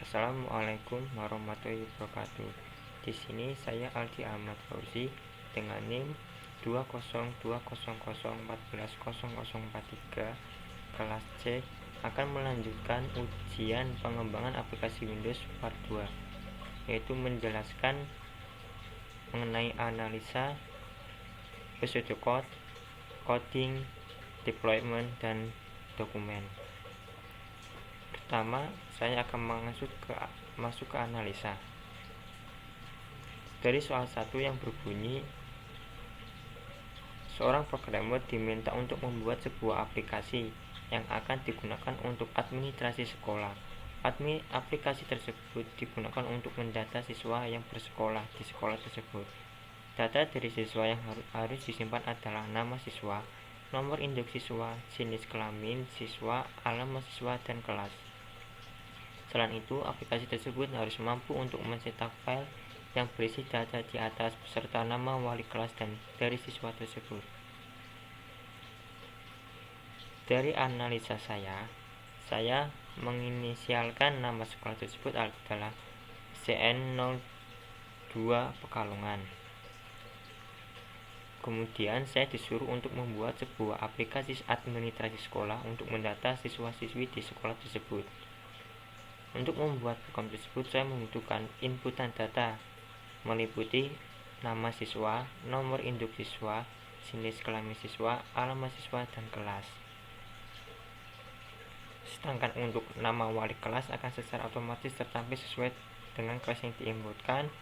Assalamualaikum warahmatullahi wabarakatuh. Di sini saya Aldi Ahmad Fauzi dengan NIM 20200140043 kelas C akan melanjutkan ujian pengembangan aplikasi Windows Part 2, yaitu menjelaskan mengenai analisa pseudocode, coding, deployment, dan dokumen. Pertama, saya akan masuk ke analisa. Dari soal 1 yang berbunyi, seorang programmer diminta untuk membuat sebuah aplikasi yang akan digunakan untuk administrasi sekolah. Aplikasi tersebut digunakan untuk mendata siswa yang bersekolah di sekolah tersebut. Data dari siswa yang harus disimpan adalah nama siswa, nomor induk siswa, jenis kelamin siswa, alamat siswa, dan kelas. Selain itu, aplikasi tersebut harus mampu untuk mencetak file yang berisi data di atas beserta nama wali kelas dan dari siswa tersebut. Dari analisa saya menginisialkan nama sekolah tersebut adalah CN02 Pekalongan. Kemudian saya disuruh untuk membuat sebuah aplikasi administrasi sekolah untuk mendata siswa-siswi di sekolah tersebut. Untuk membuat program tersebut, saya membutuhkan inputan data meliputi nama siswa, nomor induk siswa, jenis kelamin siswa, alamat siswa, dan kelas. Sedangkan untuk nama wali kelas akan secara otomatis tertampil sesuai dengan kelas yang diinputkan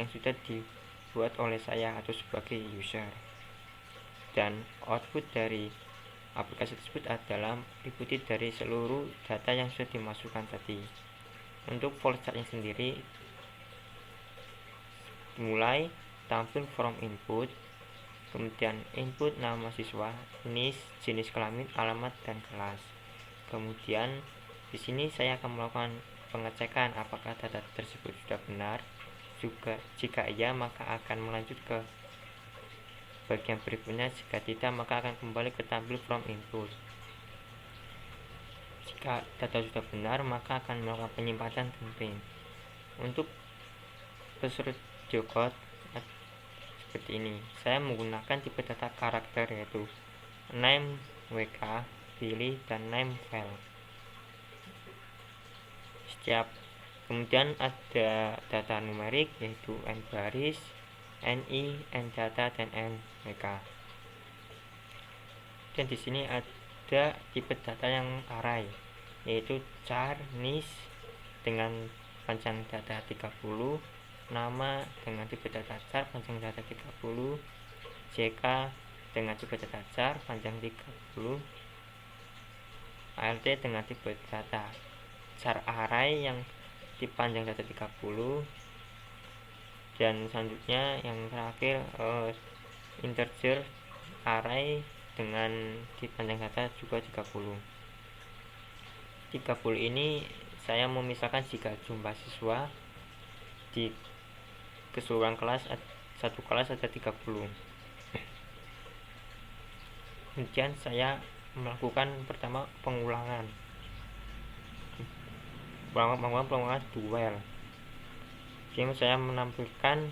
yang sudah dibuat oleh saya atau sebagai user. Dan output dari aplikasi tersebut adalah meliputi dari seluruh data yang sudah dimasukkan tadi. Untuk flowchartnya sendiri, mulai tampil from input, kemudian input nama siswa, NIS, jenis kelamin, alamat, dan kelas. Kemudian di sini saya akan melakukan pengecekan apakah data tersebut sudah benar. Jika iya, maka akan melanjut ke bagian berikutnya. Jika tidak, maka akan kembali ke tampil from input. Jika data sudah benar, maka akan melakukan penyimpanan dan print. Untuk pseudocode seperti ini, saya menggunakan tipe data karakter yaitu name WK, pilih, dan name file. Kemudian ada data numerik yaitu n baris, ni, n data, dan n WK. Dan di sini ada tipe data yang array yaitu char, nis dengan panjang data 30, nama dengan tipe data char panjang data 30, jk dengan tipe data char panjang 30, alt dengan tipe data char array yang tipe panjang data 30, dan selanjutnya yang terakhir integer array dengan tipe panjang data juga 30 ini saya memisahkan jika jumlah siswa di keseluruhan kelas, satu kelas ada 30. Kemudian saya melakukan pertama pengulangan duel. Jadi saya menampilkan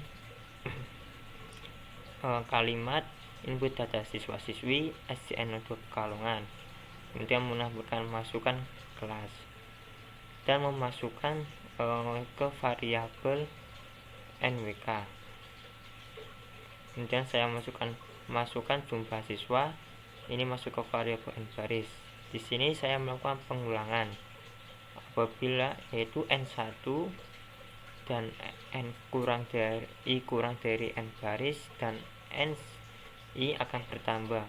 kalimat input data siswa-siswi SCN02 Pekalongan, kemudian menampilkan masukan kelas dan memasukkan ke variabel nwk. Kemudian saya masukkan jumlah siswa, ini masuk ke variabel n baris. Di sini saya melakukan pengulangan apabila yaitu n1 dan i kurang dari n baris dan ni akan bertambah,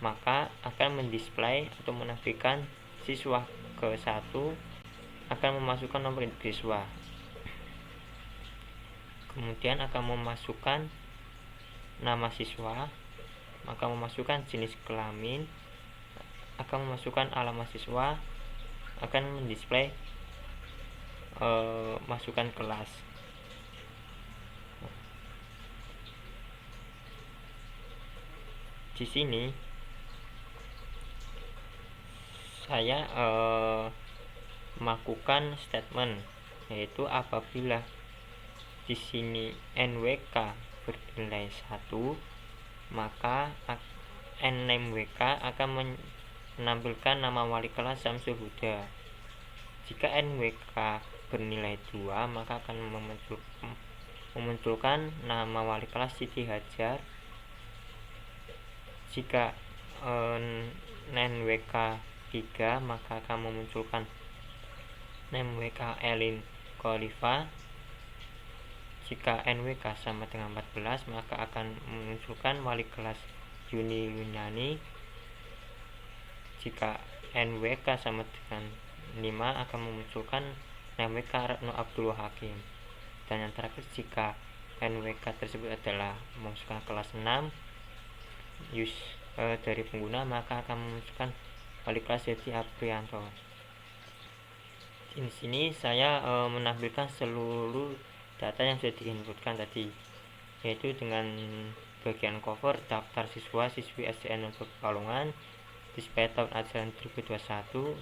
maka akan mendisplay atau menampilkan siswa ke-1 akan memasukkan nomor induk siswa, kemudian akan memasukkan nama siswa, maka memasukkan jenis kelamin, akan memasukkan alamat siswa, akan mendisplay masukan kelas. Di sini saya melakukan statement, yaitu apabila di sini NWK bernilai 1, maka NMWK akan menampilkan nama wali kelas Samsul Huda. Jika NWK bernilai 2, maka akan memunculkan nama wali kelas Siti Hajar. Jika NWK 3, maka akan memunculkan NWK Elin Khalifa. Jika NWK sama dengan 14, maka akan memunculkan wali kelas Yuni Yunani. Jika NWK sama dengan 5, akan memunculkan NWK Retno Abdul Hakim. Dan yang terakhir, jika NWK tersebut adalah memasukkan kelas 6 dari pengguna, maka akan memunculkan wali kelas Yeti Aprianto. Di sini saya menampilkan seluruh data yang sudah diinputkan tadi, yaitu dengan bagian cover daftar siswa siswi SDN Pekalongan display tahun ajaran 2021-2022,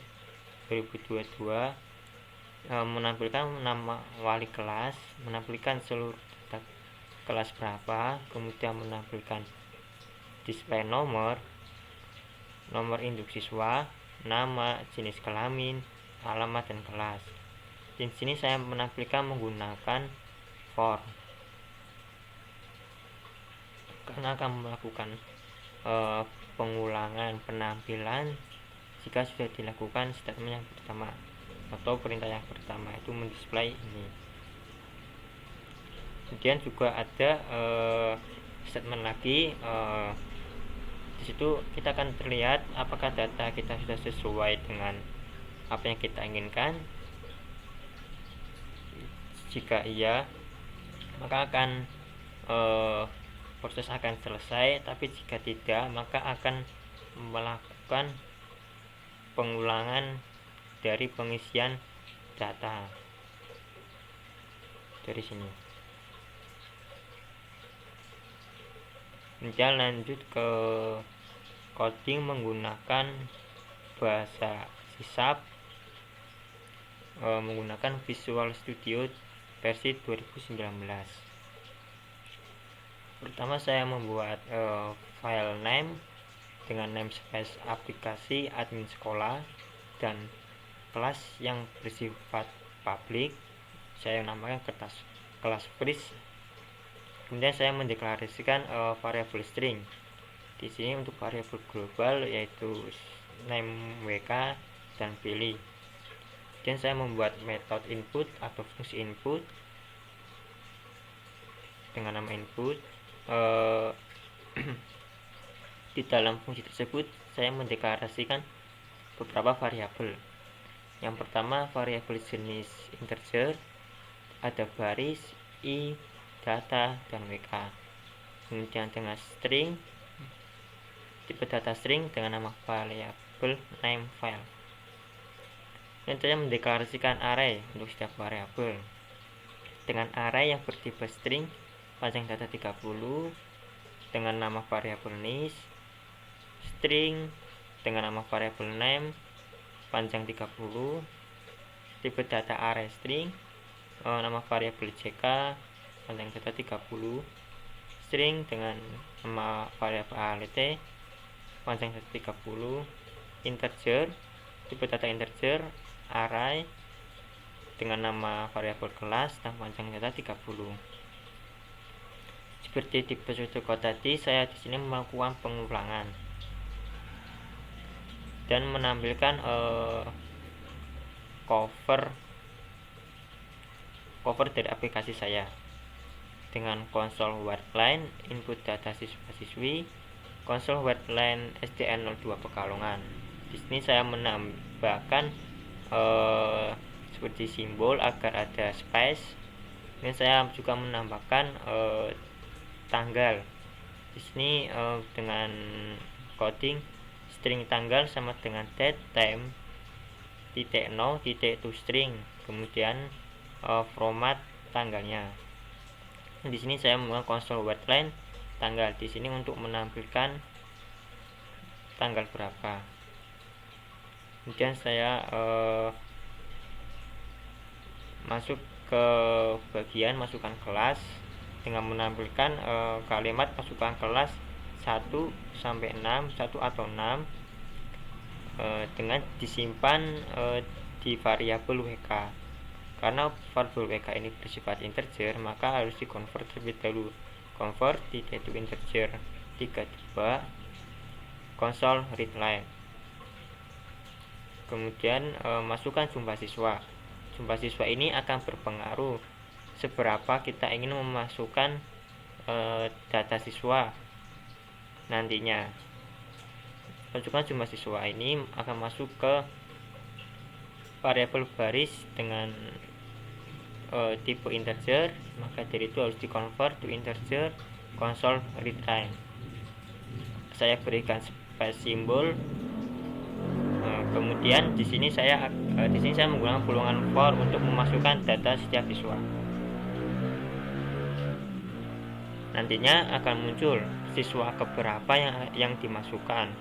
menampilkan nama wali kelas, menampilkan seluruh data kelas berapa, kemudian menampilkan display nomor induk siswa, nama, jenis kelamin, alamat, dan kelas. Di sini saya menampilkan menggunakan for, karena akan melakukan pengulangan penampilan jika sudah dilakukan statement yang pertama atau perintah yang pertama, itu mendisplay ini. Kemudian juga ada statement lagi, di situ kita akan terlihat apakah data kita sudah sesuai dengan apa yang kita inginkan. Jika iya, maka akan proses akan selesai, tapi jika tidak, maka akan melakukan pengulangan dari pengisian data dari sini. Kemudian lanjut ke coding menggunakan bahasa C#, menggunakan Visual Studio versi 2019. Pertama, saya membuat file name dengan namespace aplikasi admin sekolah dan kelas yang bersifat public. Saya namakan kelas freeze. Kemudian saya mendeklarasikan variabel string. Di sini untuk variabel global yaitu name WK dan pilih. Dan saya membuat metode input atau fungsi input dengan nama input. Di dalam fungsi tersebut saya mendeklarasikan beberapa variabel. Yang pertama, variabel jenis integer, ada baris, i, data, dan WK. Kemudian dengan string, tipe data string dengan nama variabel name file. Dan saya mendeklarasikan array untuk setiap variabel dengan array yang bertipe string, panjang data 30 dengan nama variabel list, string dengan nama variabel name, panjang 30, tipe data array string, nama variabel JK, panjang data 30, string dengan nama variabel ALT, panjang data 30, integer, tipe data integer, array dengan nama variabel kelas dan panjang data 30. Seperti di protokol tadi, saya di sini melakukan pengulangan dan menampilkan cover dari aplikasi saya dengan konsol wordline input data siswa-siswi, konsol wordline SDN 02 Pekalongan. Di sini saya menambahkan seperti simbol agar ada space. Dan saya juga menambahkan tanggal. Di sini dengan coding string tanggal sama dengan date time .no .toString, kemudian format tanggalnya. Di sini saya menggunakan konsol wordline tanggal di sini untuk menampilkan tanggal berapa. Kemudian saya masuk ke bagian masukkan kelas dengan menampilkan kalimat masukkan kelas 1 sampai 6, 1 atau 6 dengan disimpan di variabel WK. Karena variabel WK ini bersifat integer, maka harus dikonvert terlebih dahulu. Convert data to integer 3 console readline. Kemudian masukkan jumlah siswa. Jumlah siswa ini akan berpengaruh seberapa kita ingin memasukkan data siswa nantinya. Masukkan jumlah siswa ini akan masuk ke variabel baris dengan tipe integer, maka dari itu harus dikonvert to integer console readline. Saya berikan space simbol. Kemudian di sini saya menggunakan bulungan for untuk memasukkan data setiap siswa. Nantinya akan muncul siswa keberapa yang dimasukkan.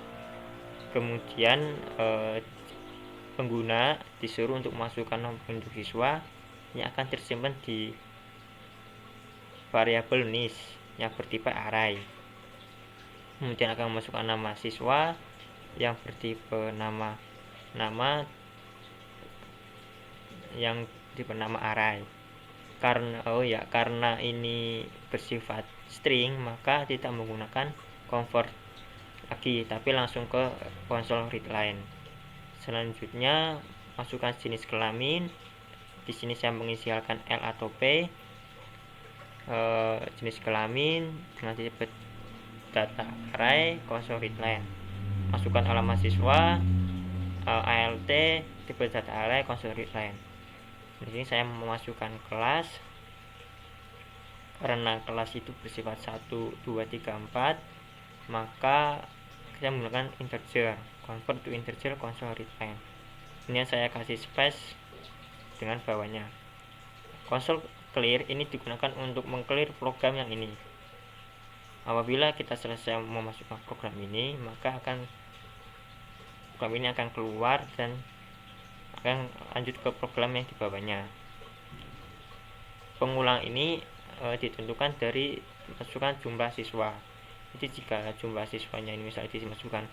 Kemudian pengguna disuruh untuk memasukkan nomor induk siswa yang akan tersimpan di variabel nis yang bertipe array. Kemudian akan memasukkan nama siswa yang bertipe nama yang tipe nama array. Karena ini bersifat string, maka tidak menggunakan convert lagi, tapi langsung ke console readline. Selanjutnya masukkan jenis kelamin. Di sini saya menginisialkan L atau P. Jenis kelamin dengan tipe data array console readline. Masukkan alamat siswa ALT tipe data array console readline. Di sini saya memasukkan kelas. Karena kelas itu bersifat 1, 2, 3, 4, maka saya menggunakan integer, convert to integer console readline. Kemudian saya kasih space dengan bawahnya. Console clear ini digunakan untuk mengclear program yang ini. Apabila kita selesai memasukkan program ini, maka program ini akan keluar dan akan lanjut ke program yang di bawahnya. Pengulang ini ditentukan dari masukkan jumlah siswa. Jadi jika jumlah siswanya ini misalnya dimasukkan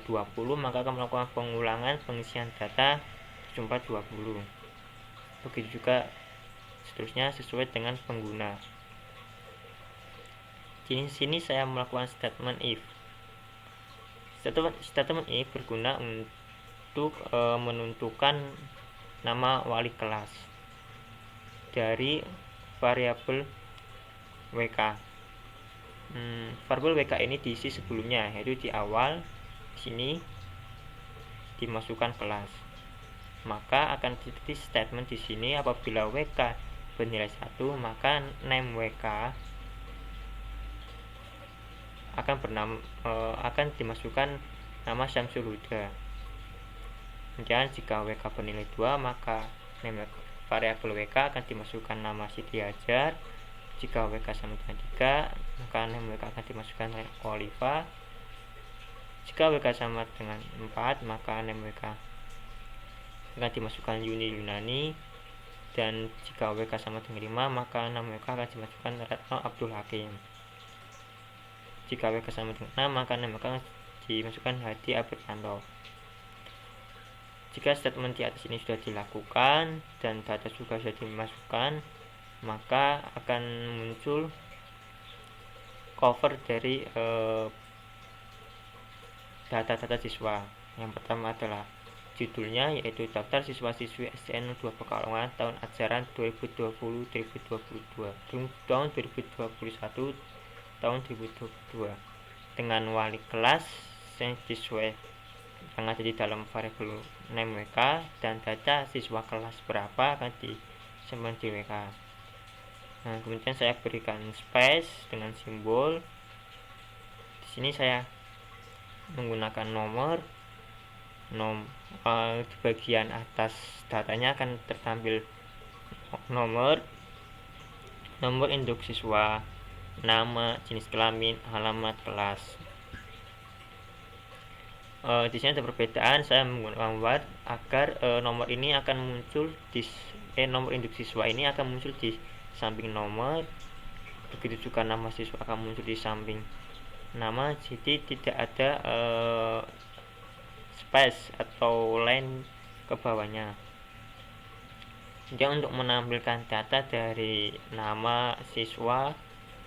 20, maka akan melakukan pengulangan pengisian data jumlah 20. Begitu juga seterusnya sesuai dengan pengguna. Di sini saya melakukan statement if. Statement if berguna untuk menentukan nama wali kelas dari variabel WK. Variabel WK ini diisi sebelumnya, yaitu di awal sini dimasukkan kelas. Maka akan terjadi statement di sini apabila WK bernilai 1, maka name WK akan dimasukkan nama Syamsul Huda. Kemudian jika WK bernilai 2, maka name variabel WK akan dimasukkan nama Siti Hajar. Jika WK sama dengan 3, maka name WK akan dimasukkan Oliva. Jika WK sama dengan 4, maka name WK akan dimasukkan Yunani. Dan jika WK sama dengan 5, maka nama WK akan dimasukkan Retno Abdul Hakim. Jika WK sama dengan 6, maka nama WK akan dimasukkan Hadi Abrianto. Jika statement di atas ini sudah dilakukan dan data juga sudah dimasukkan, maka akan muncul cover dari data-data siswa. Yang pertama adalah judulnya, yaitu daftar siswa-siswi SDN 02 Pekalongan tahun ajaran 2020-2022 tahun 2021 tahun 2022 dengan wali kelas yang sesuai yang ada di dalam variabel name WK, dan data siswa kelas berapa akan disimpan di WK. Nah, kemudian saya berikan space dengan simbol. Di sini saya menggunakan nomor di bagian atas datanya akan tertampil nomor induk siswa, nama, jenis kelamin, alamat kelas. Di sini ada perbedaan, saya menggunakan word agar nomor ini akan muncul di nomor induk siswa ini akan muncul di samping nomor, begitu juga nama siswa akan muncul di samping nama, jadi tidak ada space atau line ke bawahnya. Jadi untuk menampilkan data dari nama siswa,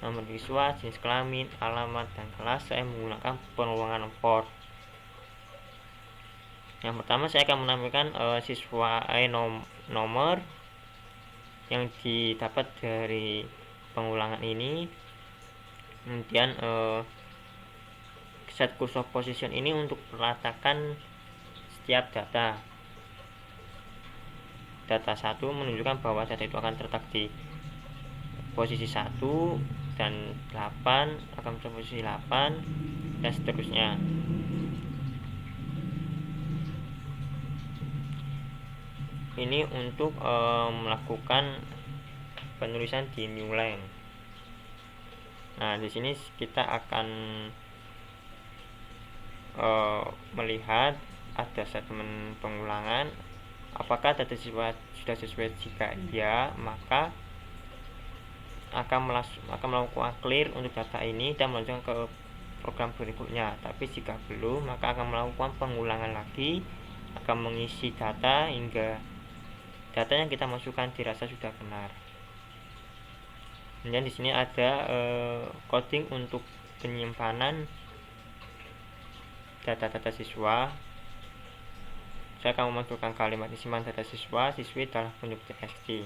nomor siswa, jenis kelamin, alamat, dan kelas, saya menggunakan pengulangan for. Yang pertama saya akan menampilkan nomor yang didapat dari pengulangan ini. Kemudian set cursor position ini untuk melatakan setiap data. Data 1 menunjukkan bahwa data itu akan terletak di posisi 1 dan 8 akan menjadi posisi 8 dan seterusnya. Ini untuk melakukan penulisan di new line. Nah, di sini kita akan melihat ada statement pengulangan. Apakah data siswa sudah sesuai? Jika iya, maka akan melakukan clear untuk data ini dan melanjutkan ke program berikutnya. Tapi jika belum, maka akan melakukan pengulangan lagi, akan mengisi data hingga data yang kita masukkan dirasa sudah benar. Kemudian di sini ada coding untuk penyimpanan data-data siswa. Saya akan memasukkan kalimat disimpan data siswi dalam bentuk txt.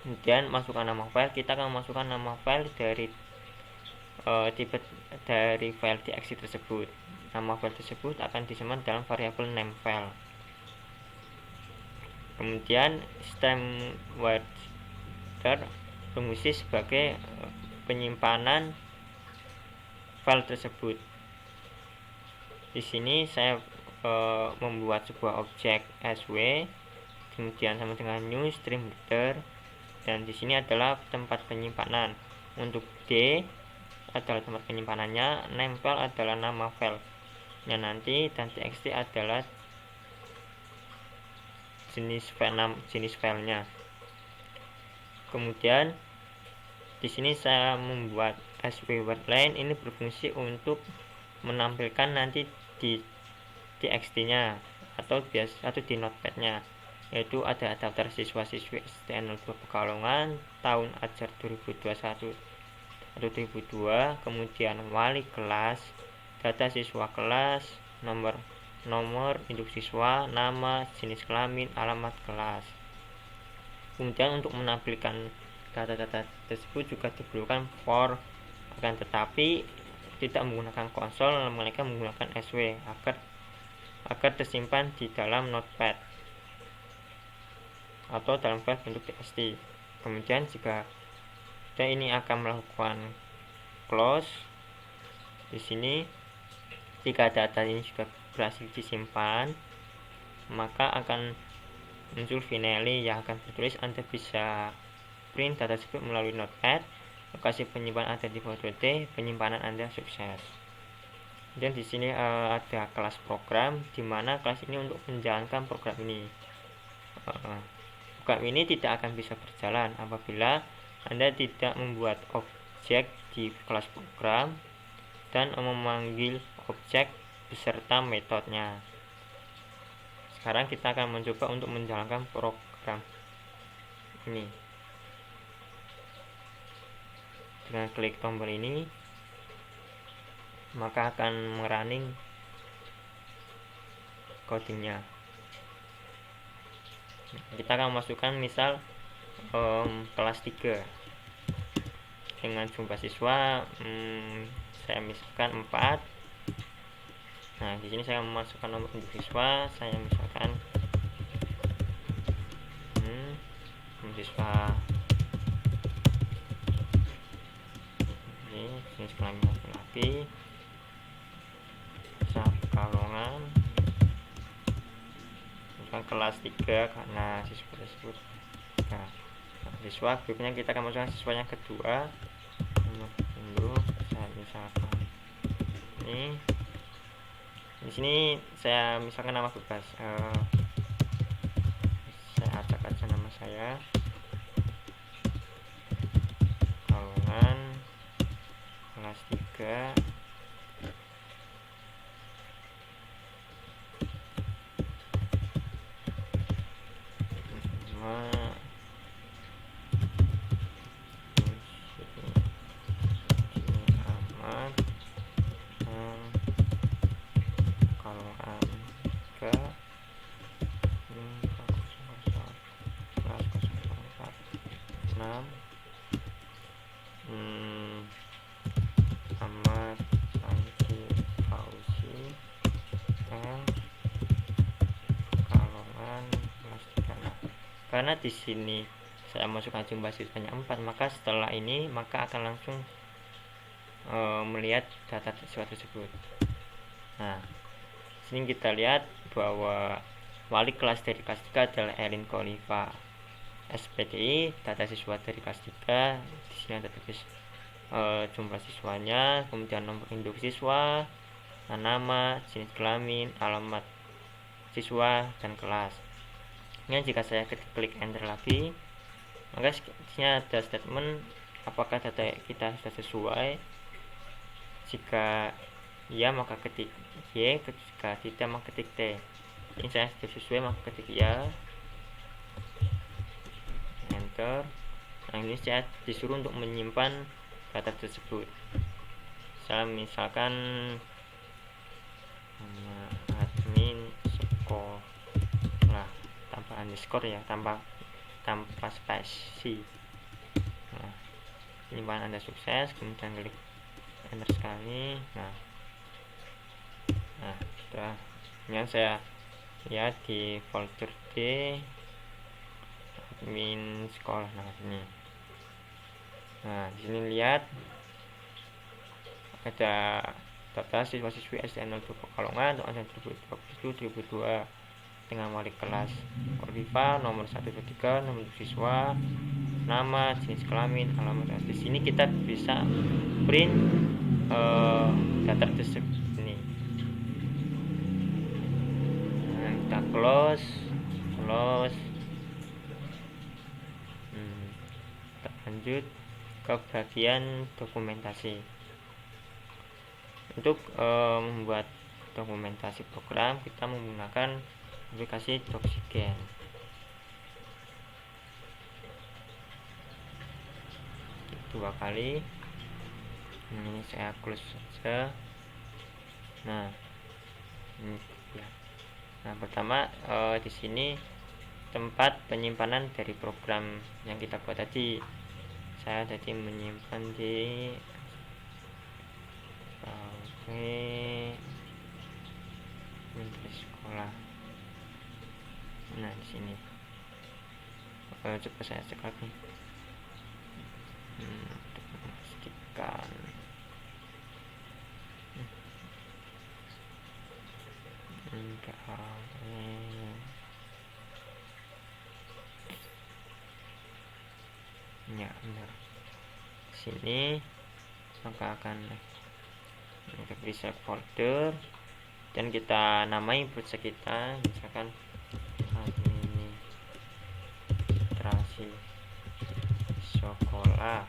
Kemudian masukkan nama file. Kita akan memasukkan nama file dari tipe dari file txt tersebut. Nama file tersebut akan disimpan dalam variabel name file. Kemudian stem writer berfungsi sebagai penyimpanan file tersebut. Di sini saya membuat sebuah objek sw, kemudian sama dengan new stream header, dan di sini adalah tempat penyimpanan. Untuk d adalah tempat penyimpanannya, name file adalah nama file nya nanti, dan txt adalah jenis filenya. Kemudian di sini saya membuat sw wordline. Ini berfungsi untuk menampilkan nanti di txt-nya atau di notepad-nya, yaitu ada daftar siswa-siswi STN 02 Pekalongan, tahun ajar 2021 atau 2002, kemudian wali kelas, data siswa kelas, nomor induk siswa, nama, jenis kelamin, alamat kelas. Kemudian untuk menampilkan data-data tersebut juga diperlukan for, akan tetapi tidak menggunakan konsol, mereka menggunakan sw agar tersimpan di dalam notepad atau dalam file bentuk txt. Kemudian jika ini akan melakukan close, di sini jika data ini sudah berhasil disimpan, maka akan muncul finally yang akan tertulis Anda bisa print data tersebut melalui notepad. Lokasi penyimpanan ada di foto D, penyimpanan Anda sukses. Dan di sini ada kelas program, di mana kelas ini untuk menjalankan program ini. Program ini tidak akan bisa berjalan apabila Anda tidak membuat objek di kelas program dan memanggil objek beserta metodenya. Sekarang kita akan mencoba untuk menjalankan program ini. Dengan klik tombol ini, maka akan merunning codingnya. Kita akan masukkan misal kelas 3 dengan jumlah siswa saya misalkan 4. Nah, di sini saya memasukkan nomor induk siswa, saya misalkan siswa ini jenis kelamin laki-laki, Pekalongan, misalkan kelas 3 karena siswa tersebut. Nah, siswa grupnya kita akan masukkan siswa yang kedua, nomor induk saya misalkan ini. Di sini saya misalkan nama bebas, saya saja nama saya, kalungan kelas 3 Ahmad, kalungan ke kelas 046 Ahmad Santi Fauzi kalongan kelas 3. Nah, karena di sini saya masukkan jumlah siswanya 4, maka setelah ini maka akan langsung melihat data siswa tersebut. Nah, sini kita lihat bahwa wali kelas dari kelas 3 adalah Erin Khalifa SPDI. Data siswa dari kelas 3 di sini ada tulis jumlah siswanya, kemudian nomor induk siswa, nama, jenis kelamin, alamat siswa, dan kelas. Ini jika saya klik enter lagi, maka sini ada statement apakah data kita sudah sesuai. Jika ya maka ketik Y, jika tidak maka ketik T. Ini saya sudah sesuai maka ketik ya, enter. Nah, ini saya disuruh untuk menyimpan data tersebut. Saya misalkan admin sekolah tanpa underscore ya, tanpa spasi. Nah, penyimpanan Anda sukses, kemudian klik enter sekali. Nah sudah. Yang saya lihat di folder D admin sekolah. Nah ini. Nah di sini lihat ada data siswa-siswi SDN 02 Pekalongan tahun 2021-2022 dengan wali kelas Khalifa, nomor 123, nomor siswa, nama, jenis kelamin, alamat. Di sini kita bisa print data tersebut ini. Nah, kita close. Kita lanjut ke bagian dokumentasi. Untuk membuat dokumentasi program kita menggunakan aplikasi Doxygen. Dua kali. Ini saya close saja. Nah, ini ya. Nah, pertama di sini tempat penyimpanan dari program yang kita buat tadi. Saya tadi menyimpan di menteri sekolah. Nah, di sini coba saya cek lagi. Untuk memastikan ya benar. Sini maka akan kita bisa folder dan kita namai project kita, misalkan administrasi sekolah,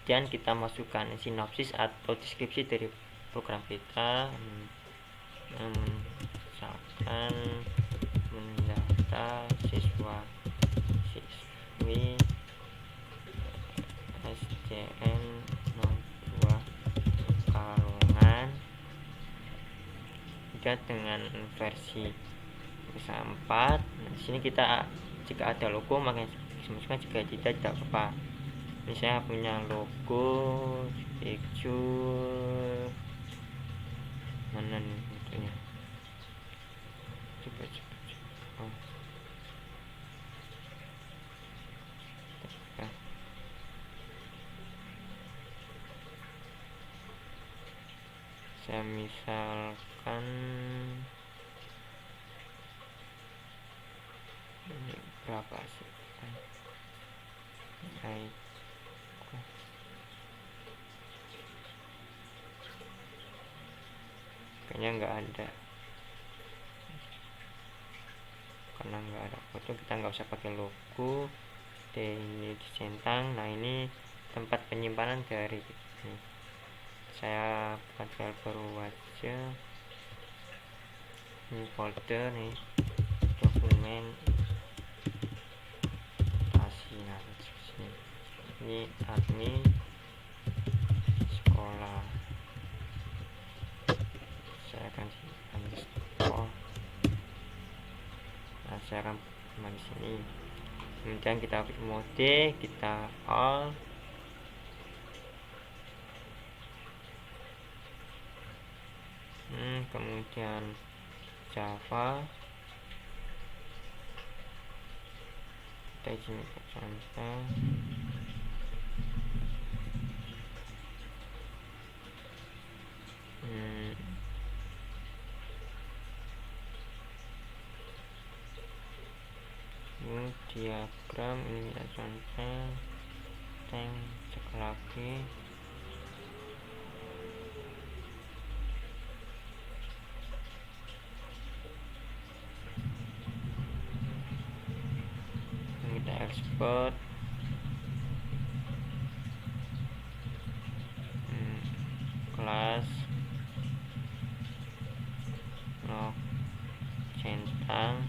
dan kita masukkan sinopsis atau deskripsi dari program kita, misalkan mendata siswa siswi SDN 02 Pekalongan dengan versi bisa 4. Nah, di sini kita jika ada logo maka masukkan, jika tidak apa-apa. Ini saya punya logo picture mana nih fotonya, coba saya misalkan ini berapa sih, baik, kayaknya nggak ada, akan karena nggak ada foto kita nggak usah pakai logo. Ini dicentang. Nah, ini tempat penyimpanan dari ini. Saya buat file baru aja. Ini folder nih, dokumen tasnya. Ini admin sekolah. Saya akan simpan di store. Nah, saya akan simpan di sini. Kemudian kita klik mode, kita all. Kemudian Java, kita izin contoh. Diagram ini kita contoh. Cek lagi. Kita export. Kelas log centang,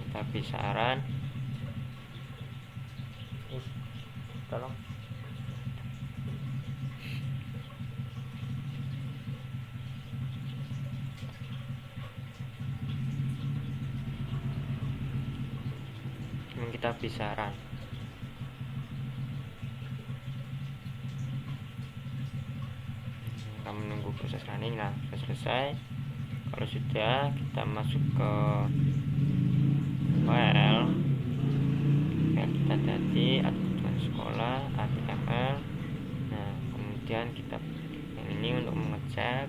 kita besaran. Tolong kita besaran. Kita menunggu proses running. Nah, sudah selesai. Kalau sudah, kita masuk ke file kita tadi, aduan sekolah HTML. Nah, kemudian kita yang ini untuk mengecek.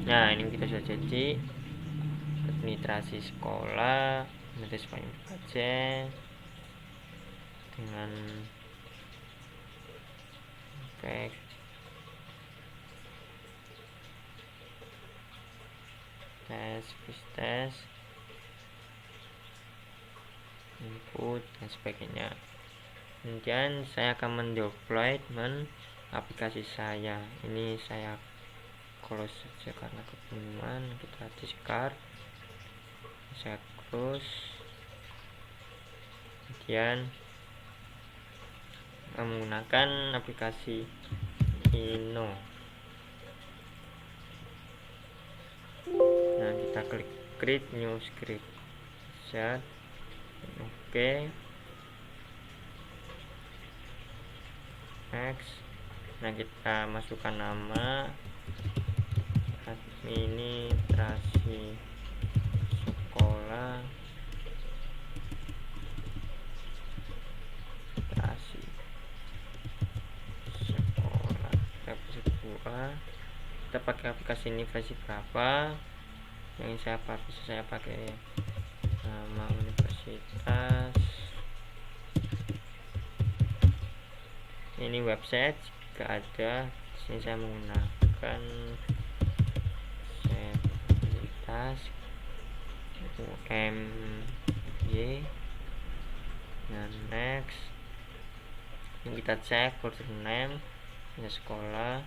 Nah, ini kita sudah jadi administrasi sekolah. Nanti supaya aja dengan back tes input dan sebagainya. Kemudian saya akan mendeploy aplikasi saya. Ini saya close saja karena kebingungan. Kita discard, saya close. Kemudian menggunakan aplikasi Ino. Nah, kita klik create new script, set, oke, next. Nah, kita masukkan nama administrasi sekolah, kita pakai aplikasi ini versi berapa. Yang saya pakai nama universitas. Ini website jika ada. Sini saya menggunakan universitas UMY. Nah, next. Ini kita cek folder name sekolah.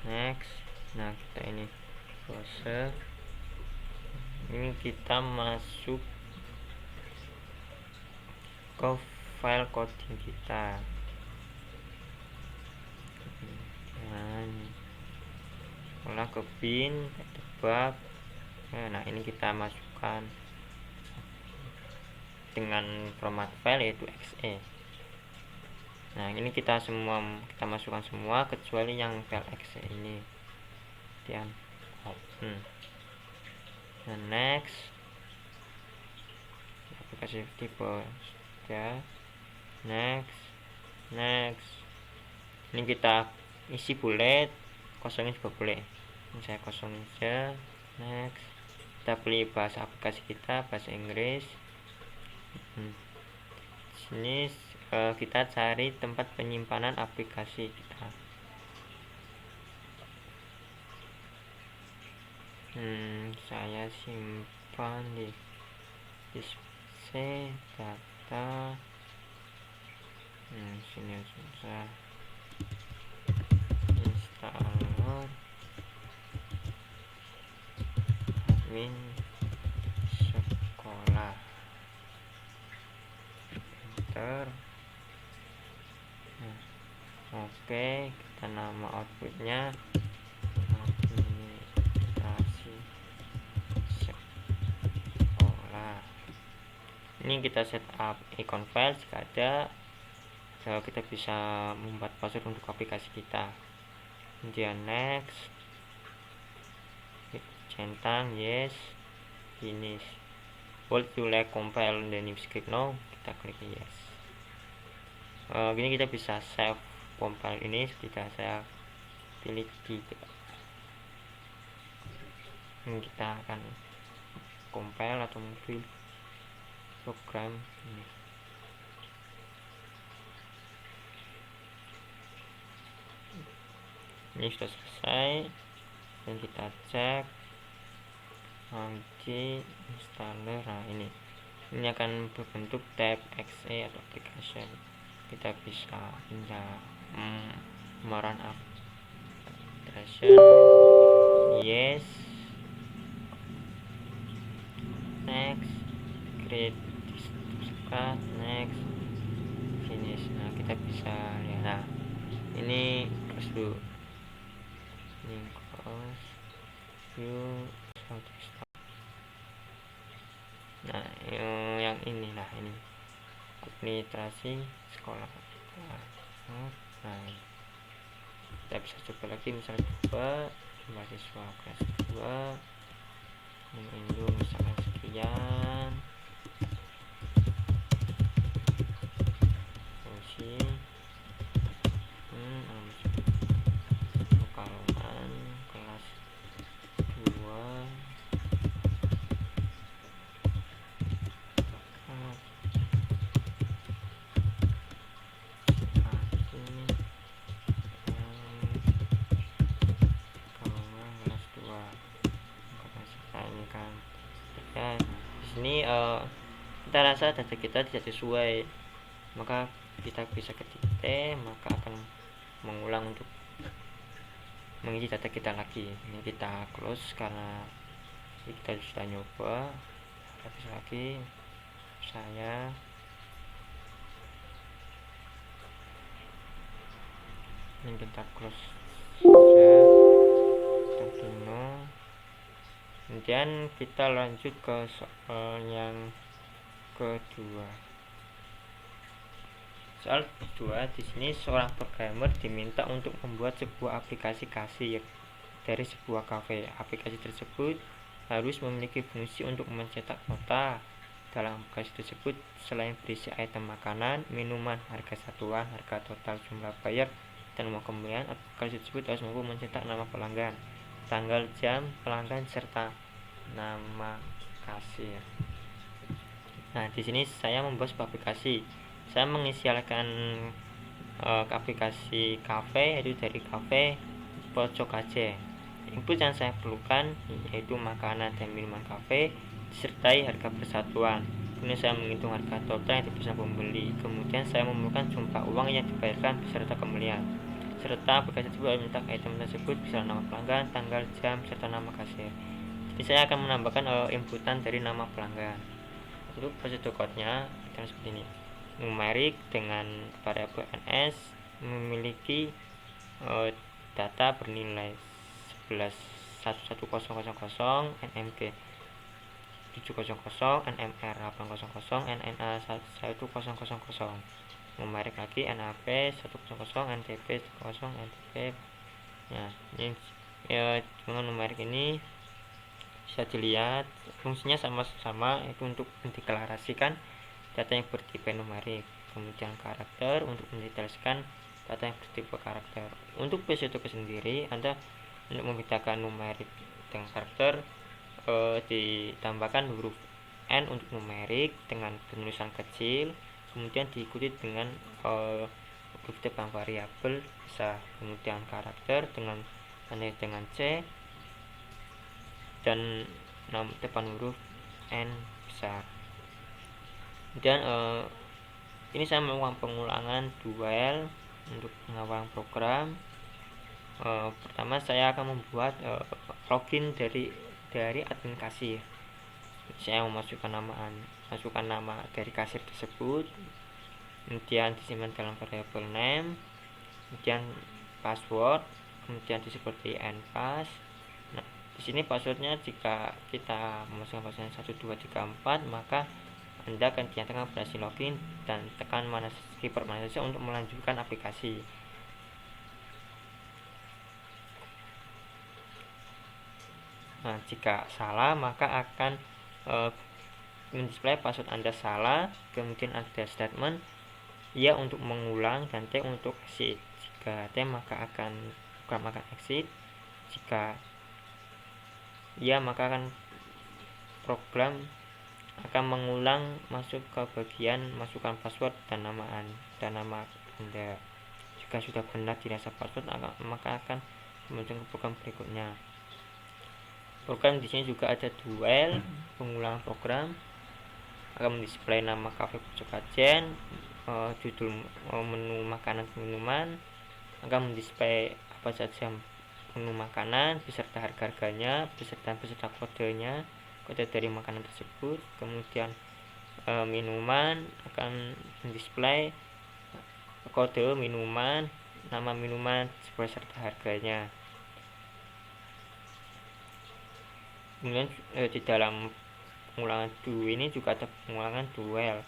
Next. Nah, kita ini browser. Ini kita masuk ke file coding kita. Sekolah ke bin, tebak. Nah, ini kita masukkan dengan format file yaitu exe. Nah, ini kita masukkan semua kecuali yang file exe ini. Kemudian open. Nah, next. Aplikasi tipe ya. Next. Ini kita isi bullet, kosongin juga boleh. Ini saya kosongin saja. Next. Kita pilih bahasa aplikasi kita, bahasa Inggris. Sini kita cari tempat penyimpanan aplikasi kita. Saya simpan di disk data. Sini susah. Installer admin sekolah, enter. Oke, kita nama outputnya administrasi sekolah. Ini kita setup icon file jika ada. Kita bisa membuat password untuk aplikasi kita. Kemudian next, centang yes, finish. Would you like compile the new script now? Kita klik yes. Gini kita bisa save compile ini. Ketika saya pilih 3, ini kita akan compile atau mungkin program ini. Ini sudah selesai dan kita cek nanti installer. Nah, ini akan berbentuk tab exe atau application. Kita bisa pindah run application, yes, next, create start, next, finish. Nah, kita bisa lihat. Nah, ini close dulu. Ini close view. Nah, yang ini, nah ini administrasi sekolah. Nah, kita bisa coba lagi, misalnya coba mahasiswa kelas 2 Indo misalkan sekian, fungsi lokalan kelas 2 ini kita rasa data kita tidak sesuai, maka kita bisa ketik T, maka akan mengulang untuk mengisi data kita lagi. Ini kita close karena kita sudah nyoba. Habis lagi saya ini kita close saja, kita dino. Kemudian kita lanjut ke soal yang kedua. Soal kedua, di sini seorang programmer diminta untuk membuat sebuah aplikasi kasir dari sebuah kafe. Aplikasi tersebut harus memiliki fungsi untuk mencetak nota. Dalam aplikasi tersebut, selain berisi item makanan, minuman, harga satuan, harga total, jumlah bayar, dan uang kembalian, aplikasi tersebut harus mampu mencetak nama pelanggan, tanggal, jam pelanggan, serta nama kasir. Nah, di sini saya membuat sebuah aplikasi. Saya menginisialkan aplikasi kafe, yaitu dari kafe pojok Aceh. Input yang saya perlukan yaitu makanan dan minuman kafe disertai harga persatuan. Kemudian saya menghitung harga total yang diberikan pembeli. Kemudian saya memerlukan jumlah uang yang dibayarkan beserta kembalian. Serta aplikasi tersebut minta item tersebut bisa nama pelanggan, tanggal, jam, serta nama kasir. Jadi saya akan menambahkan inputan dari nama pelanggan. Untuk prosedur code-nya seperti ini. Numerik dengan variabel ns memiliki data bernilai 11.1100 nmg 700 nmr 800 nna 1000. Numerik lagi nap 100 ntp 10 ntp. Nah, ini dengan numerik ini bisa dilihat fungsinya sama-sama, itu untuk mendeklarasikan data yang bertipe numerik. Kemudian karakter untuk mendetailkan data yang bertipe karakter. Untuk PCTK sendiri, Anda untuk membedakan numerik dengan karakter ditambahkan huruf N untuk numerik dengan penulisan kecil, kemudian diikuti dengan huruf depan variabel besar, kemudian karakter dengan C, dan depan huruf N besar. Dan ini saya melakukan pengulangan duel untuk pengawal program. Pertama saya akan membuat login dari admin kasir. Saya memasukkan nama dari kasir tersebut, kemudian disimpan dalam variabel name, kemudian password, kemudian seperti npass. Nah, di sini passwordnya jika kita memasukkan passwordnya 1234, maka Anda akan dinyatakan berhasil login dan tekan keyboard mana saja untuk melanjutkan aplikasi. Nah, jika salah maka akan mendisplay password Anda salah, kemudian ada statement ya untuk mengulang dan T untuk exit. Jika T maka program akan exit, jika ya maka program akan mengulang masuk ke bagian masukkan password dan nama Anda. Jika sudah benar dirasa password maka akan muncul program berikutnya. Program di sini juga ada duel pengulangan program, akan mendisplay nama kafe Pucuk judul menu makanan minuman, akan mendisplay apa saja menu makanan beserta harga-harganya beserta kodenya, kode dari makanan tersebut. Kemudian minuman akan mendisplay kode minuman, nama minuman beserta harganya. Kemudian di dalam pengulangan do ini juga ada pengulangan duel,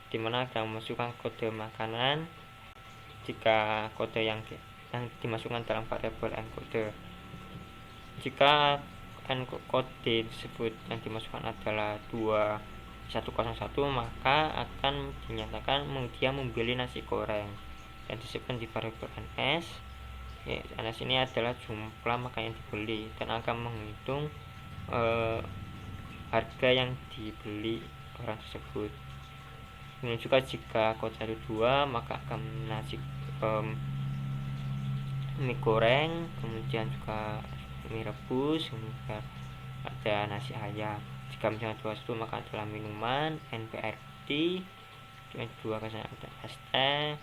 dimana akan memasukkan kode makanan jika kode yang dimasukkan dalam variabel encode. Jika encode tersebut yang dimasukkan adalah 2101, maka akan dinyatakan dia membeli nasi goreng yang disebutkan di variabel ns. ns ini adalah jumlah makanan yang dibeli dan akan menghitung harga yang dibeli orang tersebut. Kemudian juga jika kode 12 maka akan nasi mie goreng, kemudian juga mie rebus, kemudian ada nasi ayam. Jika misalnya 21 maka adalah minuman NPRD, dan 2 ada es teh,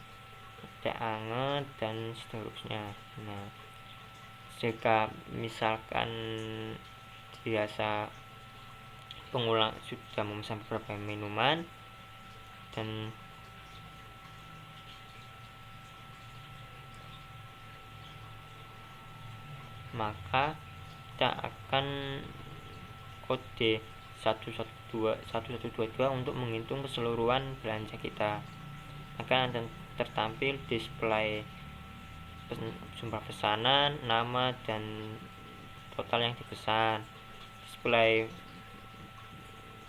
teh anget dan seterusnya. Nah, jika misalkan biasa pengulang sudah memesan beberapa minuman dan maka kita akan kode 1122 untuk menghitung keseluruhan belanja kita. Akan tertampil display jumlah pesanan, nama dan total yang dipesan, display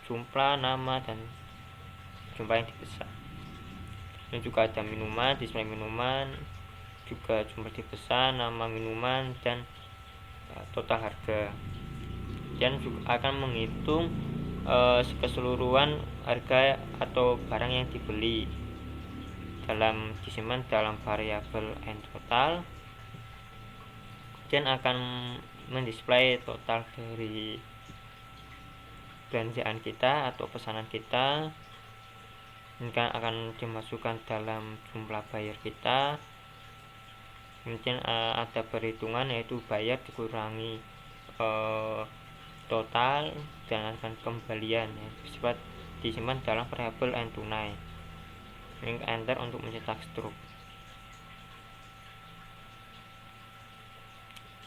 jumlah, nama dan jumlah yang dipesan. Dan juga ada minuman, display minuman, juga jumlah dipesan, nama minuman dan total harga. Dan juga akan menghitung keseluruhan harga atau barang yang dibeli disimpan dalam variabel n total, dan akan mendisplay total dari belanjaan kita atau pesanan kita. Ini akan dimasukkan dalam jumlah bayar kita. Kemudian ada perhitungan, yaitu bayar dikurangi total dan akan kembalian sifat disimpan dalam variabel n tunai. Link enter untuk mencetak struk.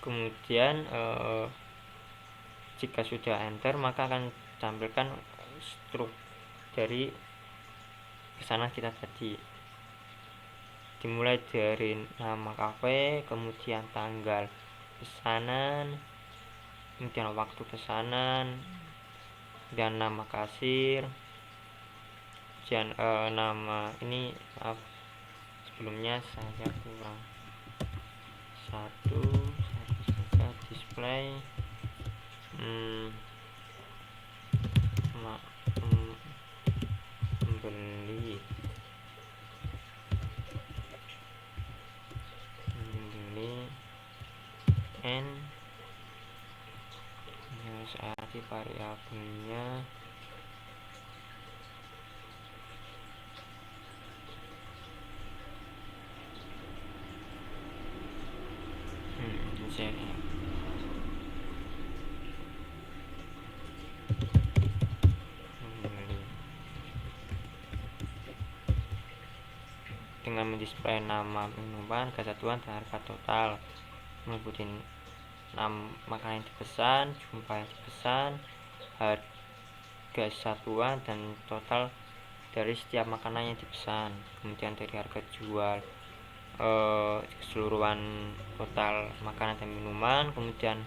Kemudian jika sudah enter maka akan tampilkan struk dari pesanan kita tadi, dimulai dari nama kafe, kemudian tanggal pesanan, kemudian waktu pesanan dan nama kasir. Dan nama ini sebelumnya saya kurang satu saja display membeli n nanti variabelnya dengan mendisplay nama minuman, kesatuan, dan harga total, meliputi makanan yang dipesan, jumlah yang dipesan, harga satuan, dan total dari setiap makanan yang dipesan. Kemudian dari harga jual, keseluruhan total makanan dan minuman, kemudian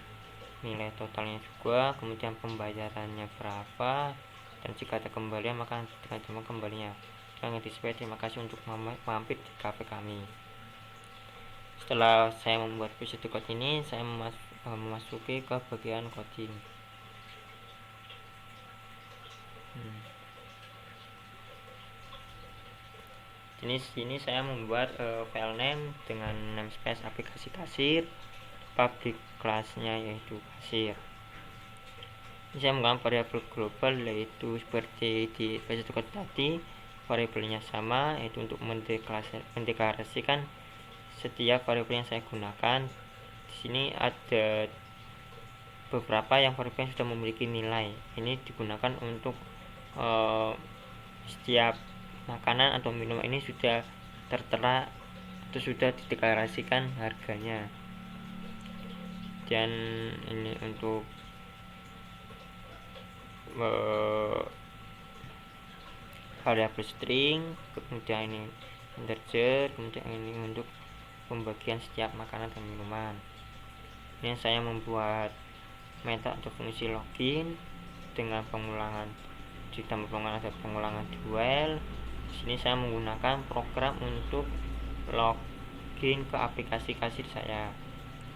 nilai totalnya juga, kemudian pembayarannya berapa, dan jika ada kembalian maka dengan jumlah kembalinya. Yang display, terima kasih untuk mampir di kafe kami. Setelah saya membuat episode code ini, saya memasuki ke bagian coding. Di sini saya membuat file name dengan namespace aplikasi kasir, public class-nya yaitu kasir. Saya menggunakan variabel global yaitu seperti di episode code tadi, variabelnya sama yaitu untuk mendeklarasikan setiap variabel yang saya gunakan. Di sini ada beberapa yang variabel yang sudah memiliki nilai. Ini digunakan untuk setiap makanan atau minuman ini sudah tertera atau sudah dideklarasikan harganya. Dan ini untuk variabel string, kemudian ini integer, kemudian ini untuk pembagian setiap makanan dan minuman. Ini saya membuat metode atau fungsi login dengan pengulangan, ditambah pengulangan ada pengulangan duel. Di sini saya menggunakan program untuk login ke aplikasi kasir saya.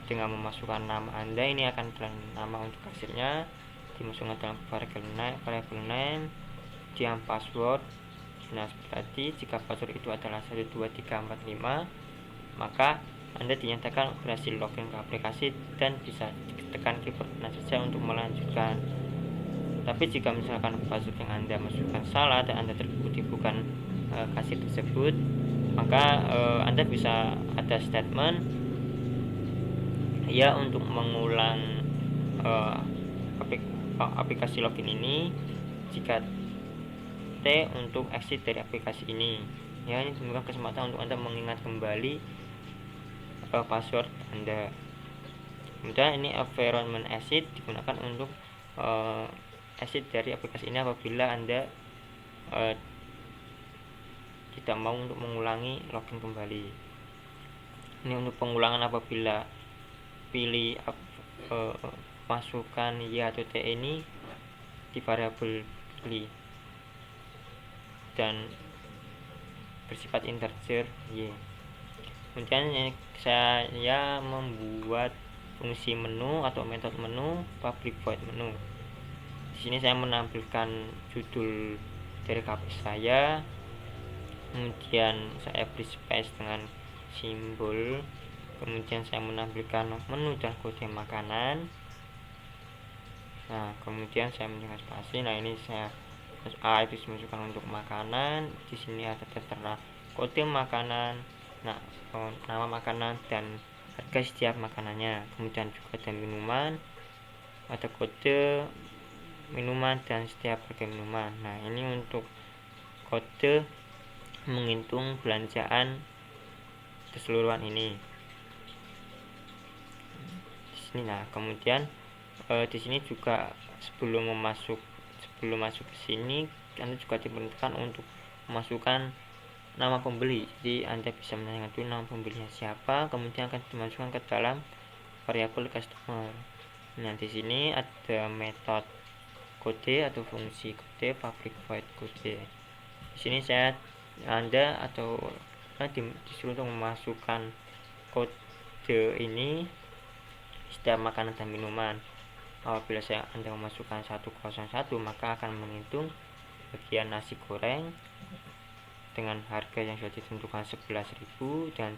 Dengan memasukkan nama Anda, ini akan nama untuk kasirnya, dimasukkan dalam variable name, kemudian password. Nah, seperti tadi, jika password itu adalah 12345, maka Anda dinyatakan berhasil login ke aplikasi dan bisa tekan keyboard kanan saja untuk melanjutkan. Tapi jika misalkan password yang Anda masukkan salah dan Anda terbukti bukan kasir tersebut, maka Anda bisa ada statement ya untuk mengulang aplikasi login ini, jika T untuk exit dari aplikasi ini. Ya, ini memberikan kesempatan untuk Anda mengingat kembali password Anda. Kemudian ini environment exit digunakan untuk exit dari aplikasi ini apabila Anda tidak mau untuk mengulangi login kembali. Ini untuk pengulangan apabila pilih masukkan Y atau T ini di variabel pilih dan bersifat integer Y. Kemudian saya membuat fungsi menu atau metode menu public void menu. Di sini saya menampilkan judul dari kafe saya, kemudian saya beri space dengan simbol, kemudian saya menampilkan menu dan kode makanan. Nah, kemudian saya menyebutkan spasi. Nah, ini saya A itu dimasukkan untuk makanan. Di sini ada tertera kode makanan, nah nama makanan dan harga setiap makanannya. Kemudian juga ada minuman, ada kode minuman dan setiap harga minuman. Nah, ini untuk kode menghitung belanjaan keseluruhan ini. Di sini, nah kemudian di sini juga sebelum masuk ke sini, Anda juga diperintahkan untuk memasukkan nama pembeli. Jadi Anda bisa menanyakan dulu nama pembelinya siapa, kemudian akan dimasukkan ke dalam variabel customer. Nah, di sini ada metode kode atau fungsi kode public void kode. Di sini Anda disuruh untuk memasukkan kode ini setiap makanan dan minuman. Apabila Anda memasukkan 101, maka akan menghitung bagian nasi goreng dengan harga yang sudah ditentukan 11.000 dan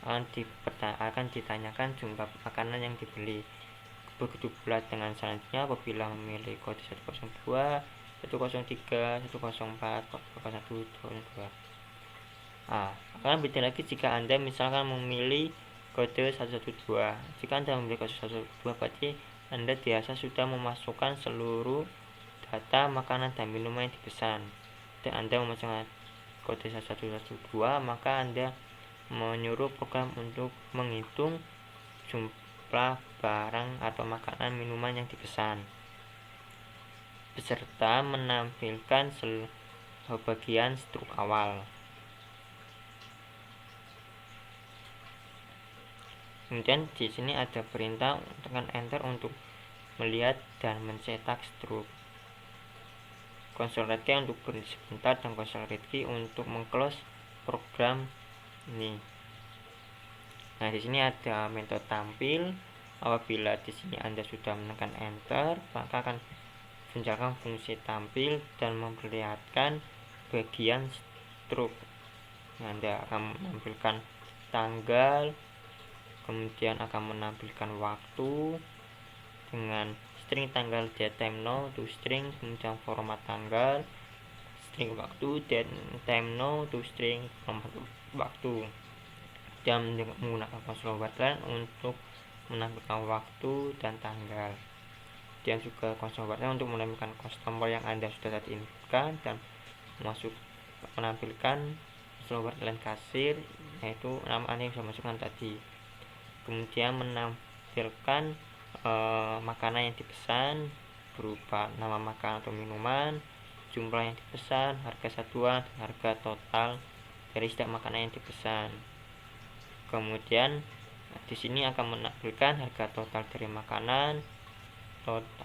akan ditanyakan jumlah makanan yang dibeli. Begitu pula dengan selanjutnya apabila memilih kode 102, 103, 104, 101, 202. Akan beda lagi jika Anda misalkan memilih kode 112. Jika Anda memilih kode 112 berarti Anda biasa sudah memasukkan seluruh data makanan dan minuman yang dipesan. Dan Anda memasukkan kode 112, maka Anda menyuruh program untuk menghitung jumlah barang atau makanan minuman yang dipesan beserta menampilkan bagian struk awal. Kemudian di sini ada perintah tekan enter untuk melihat dan mencetak struk. Konsol read key untuk berhenti sebentar dan konsol read key untuk mengclose program ini. Nah, di sini ada metode tampil. Apabila di sini Anda sudah menekan enter, maka akan menjalankan fungsi tampil dan memperlihatkan bagian struk. Anda akan menampilkan tanggal, kemudian akan menampilkan waktu dengan string tanggal date time now to string, kemudian format tanggal, string waktu, date time now to string, format waktu. Dan menggunakan konsol wordline untuk menampilkan waktu dan tanggal. Dan juga konsol wordline untuk menampilkan customer yang Anda sudah tadi inputkan dan menampilkan konsol wordline kasir, yaitu nama Anda yang sudah masukkan tadi. Kemudian menampilkan makanan yang dipesan berupa nama makanan atau minuman, jumlah yang dipesan, harga satuan, dan harga total dari setiap makanan yang dipesan. Kemudian di sini akan menampilkan harga total dari makanan,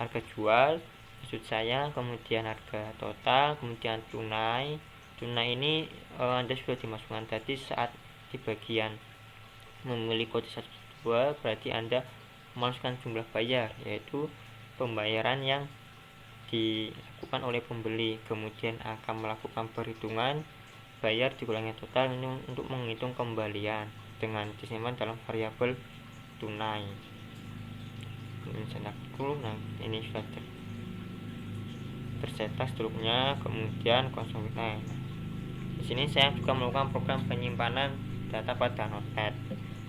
harga jual maksud saya, kemudian harga total, kemudian tunai. Tunai ini Anda sudah dimasukkan tadi saat di bagian memilih kode 102, berarti Anda memasukkan jumlah bayar, yaitu pembayaran yang dilakukan oleh pembeli. Kemudian akan melakukan perhitungan bayar dikurangi total untuk menghitung kembalian dengan disimpan dalam variabel tunai. Nah, ini sudah tercetak struknya. Kemudian konsol wordline. Di sini saya juga melakukan program penyimpanan data pada Notepad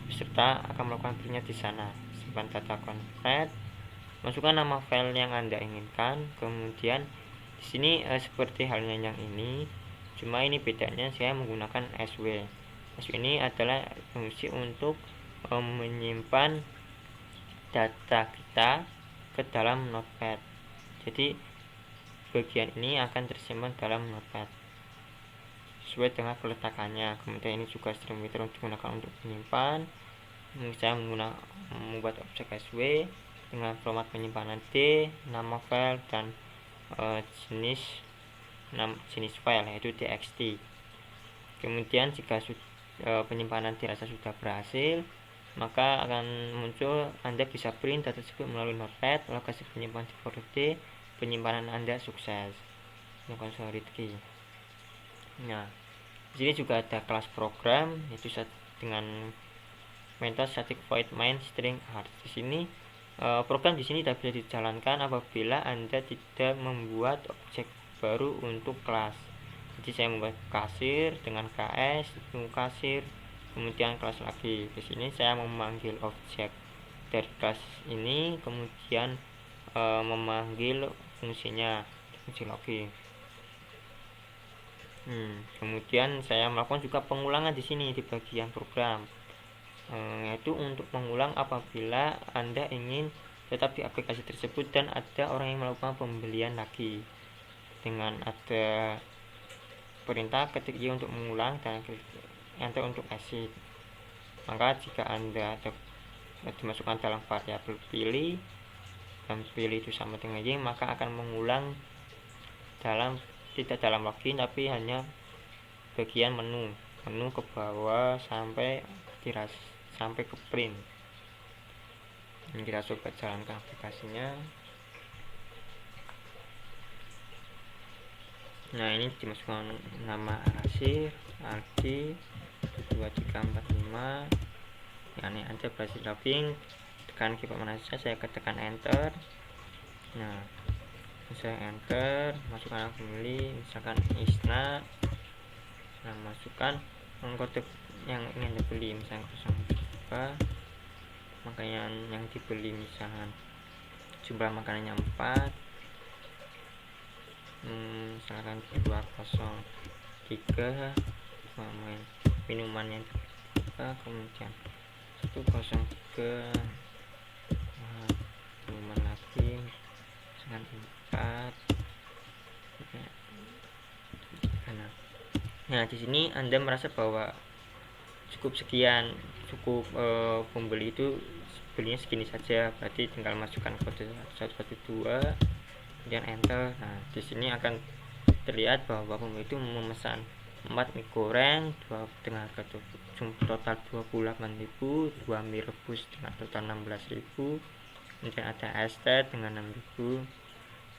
beserta akan melakukan printnya di sana. Simpan data konfet, masukkan nama file yang Anda inginkan. Kemudian di sini seperti halnya yang ini, cuma ini bedanya saya menggunakan SW. SW ini adalah fungsi untuk menyimpan data kita ke dalam Notepad. Jadi bagian ini akan tersimpan dalam Notepad sesuai dengan peletakannya. Kemudian ini juga string meter digunakan untuk menyimpan. Saya membuat objek SW dengan format penyimpanan D, nama file, dan jenis file yaitu txt. Kemudian jika penyimpanan dirasa sudah berhasil, maka akan muncul Anda bisa print data tersebut melalui Notepad. Lokasi penyimpanan di folder D, penyimpanan Anda sukses. Ini konsol read key. Nah, di sini juga ada kelas program, yaitu dengan metode static void main string art. Di sini program di sini tidak bisa dijalankan apabila Anda tidak membuat objek baru untuk kelas. Jadi saya membuat kasir dengan KS, kasir, kemudian kelas lagi. Di sini saya memanggil objek dari kelas ini, kemudian memanggil fungsinya, fungsi login. Kemudian saya melakukan juga pengulangan di sini di bagian program, yaitu untuk mengulang apabila Anda ingin tetap di aplikasi tersebut dan ada orang yang melakukan pembelian lagi. Dengan ada perintah ketik Y untuk mengulang dan enter untuk exit. Maka jika Anda dimasukkan dalam variabel pilih dan pilih itu sama dengan Y, maka akan mengulang tidak dalam login tapi hanya bagian menu ke bawah sampai ke print. Ini kita coba jalankan aplikasinya. Nah, ini dimasukkan nama kasir, ID 2345. Ya, ini Anda berhasil login. tekan keyboard mana saja, saya tekan enter. Nah, saya enter, masukkan alamat pembeli, misalkan Isna. Nah, masukkan kode yang ingin dibeli, misalkan 02, makanan yang dibeli, misalkan jumlah makanannya 4, misalkan 203, minumannya 3, kemudian 103, minuman lagi misalkan 4. Nah, di sini Anda merasa bahwa cukup sekian, cukup pembeli itu belinya segini saja, berarti tinggal masukkan kode 112, kemudian enter. Nah, di sini akan terlihat bahwa pembeli itu memesan 4 mie goreng dengan harga total 28.000, 2 mie rebus dengan total 16.000, kemudian ada es teh dengan 6.000,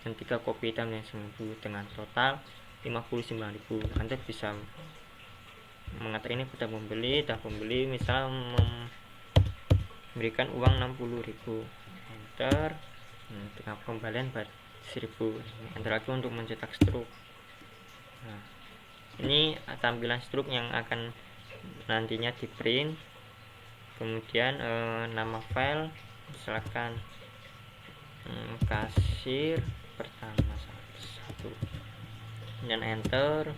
dan 3 kopi hitam yang 1.000 dengan total 59.000. Anda bisa mengatakan ini pada pembeli, dan pembeli misal memberikan uang 60.000, enter. Dengan pembelian 1.000, enter lagi untuk mencetak struk. Nah, ini tampilan struk yang akan nantinya di print. Kemudian nama file misalkan kasir pertama 1, dan enter.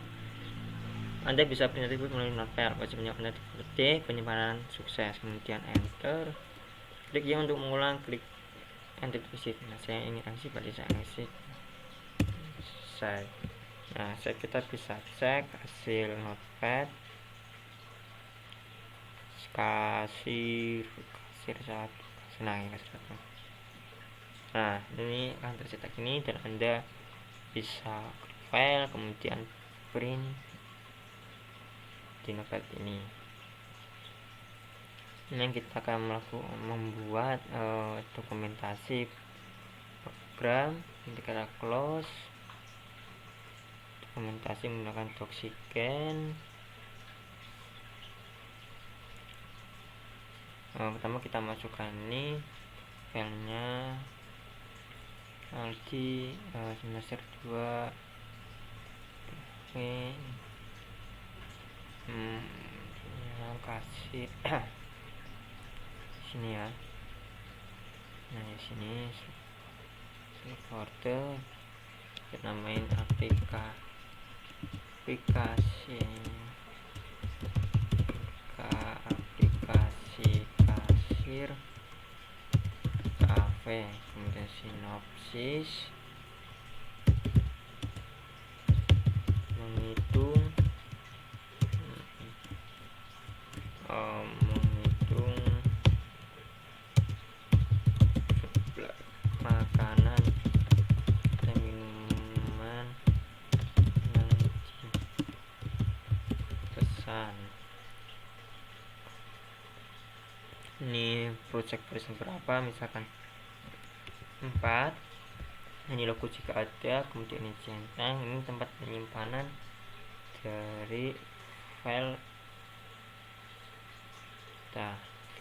Anda bisa print melalui notepad, wajibnya Anda ketik penyimpanan sukses, kemudian enter. Klik ya untuk mengulang, klik enter exit. Nah, saya ingin exit, berarti saya exit. Nah, kita bisa cek hasil notepad kasir 1. Nah, ini akan tercetak ini, dan Anda bisa file kemudian print di notepad ini. Ini kita akan membuat dokumentasi program. Kita close dokumentasi menggunakan Doxigen. Pertama kita masukkan ini filenya Aldi semester 2 kasih sini ya. Nah, di sini folder kita namain aplikasi kasir kafe, kemudian sinopsis menghitung makanan dan minuman yang dipesan. Ini project version berapa, misalkan 4. Ini logo jika ada, kemudian ini centang, ini tempat penyimpanan dari file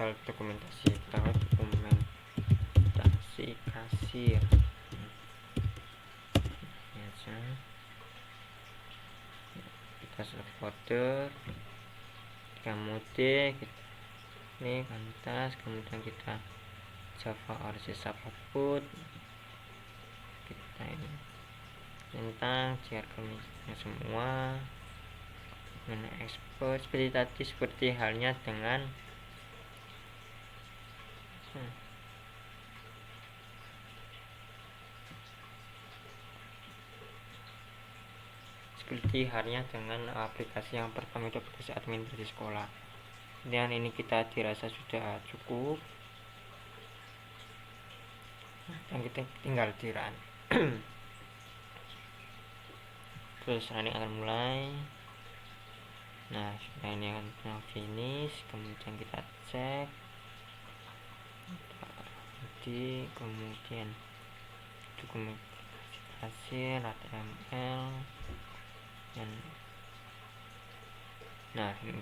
dokumentasi, dokumentasi kasir. Kita select folder, kita mode, ini kantas, kemudian kita Java RC apapun, kita ini tentang jargonnya semua, export seperti tadi, seperti halnya dengan aplikasi yang pertama itu aplikasi administrasi sekolah. Dan ini kita dirasa sudah cukup, dan kita tinggal di run. Terus running akan mulai. Nah, ini akan finish, kemudian kita cek kemudian dokumentasi HTML, dan nah ini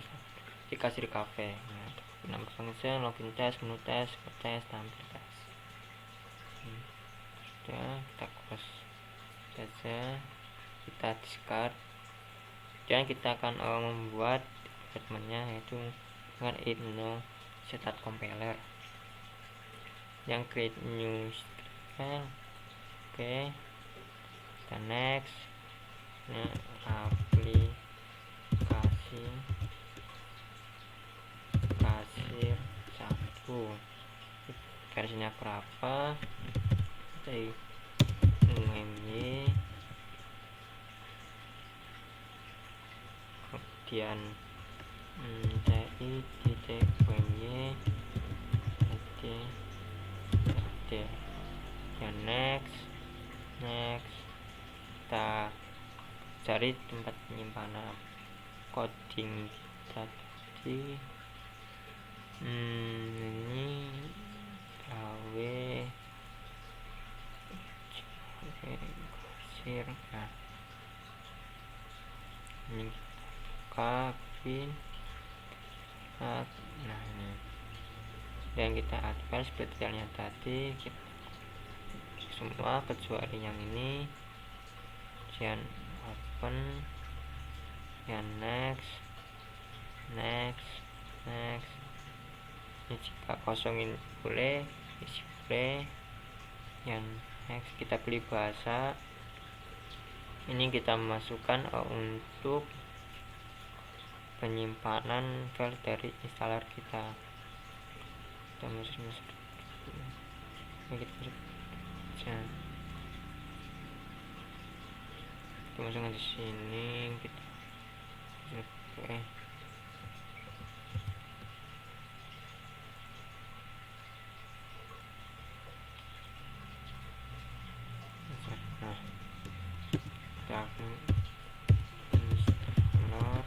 kasir kafe. Nah, nama function, login tes, menu tes, tes, tampil tes. Sudah, kita close saja, kita discard. Dan kita akan membuat departmentnya, yaitu dengan no start compiler yang create new file. Oke, kita next. Nah, aplikasi kasir 1, versinya berapa, kita UMY, kemudian CI titik UMY ada ya, next, kita cari tempat penyimpanan coding tadi. Ini kasir. Nah, ini kabin. Nah, ini dan kita advance detailnya tadi kita semua kecuali yang ini. Kemudian open, yang next. Ini jika kosongin boleh, isi boleh. Yang next, kita pilih bahasa. Ini kita masukkan untuk penyimpanan file dari installer kita. Kita masukkan di sini. Kita oke. Nah, kita akan installer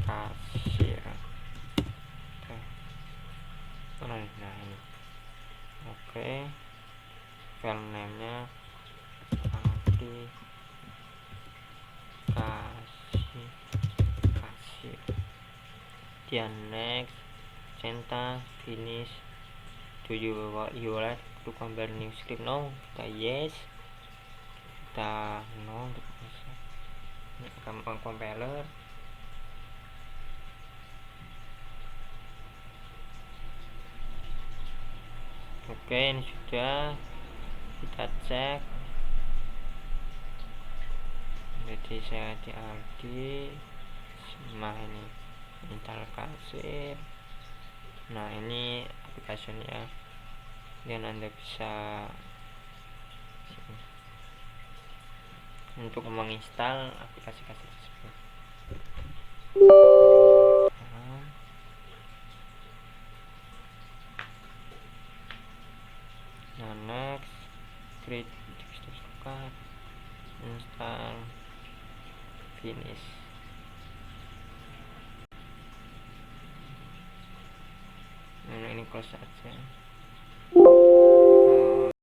kasir. Nah, ini oke. File name-nya aplikasi kasir. Then next, Senta finish. Do you like to compile new script? No, kita yes. Kita no, ini gampang compiler. Oke, ini sudah, kita cek. Jadi saya di Aldi semua ini install kasir. Nah, ini aplikasinya, dan Anda bisa untuk menginstal aplikasi kasir tersebut. Nah, next, create card, install, finish. Nah, ini close saja.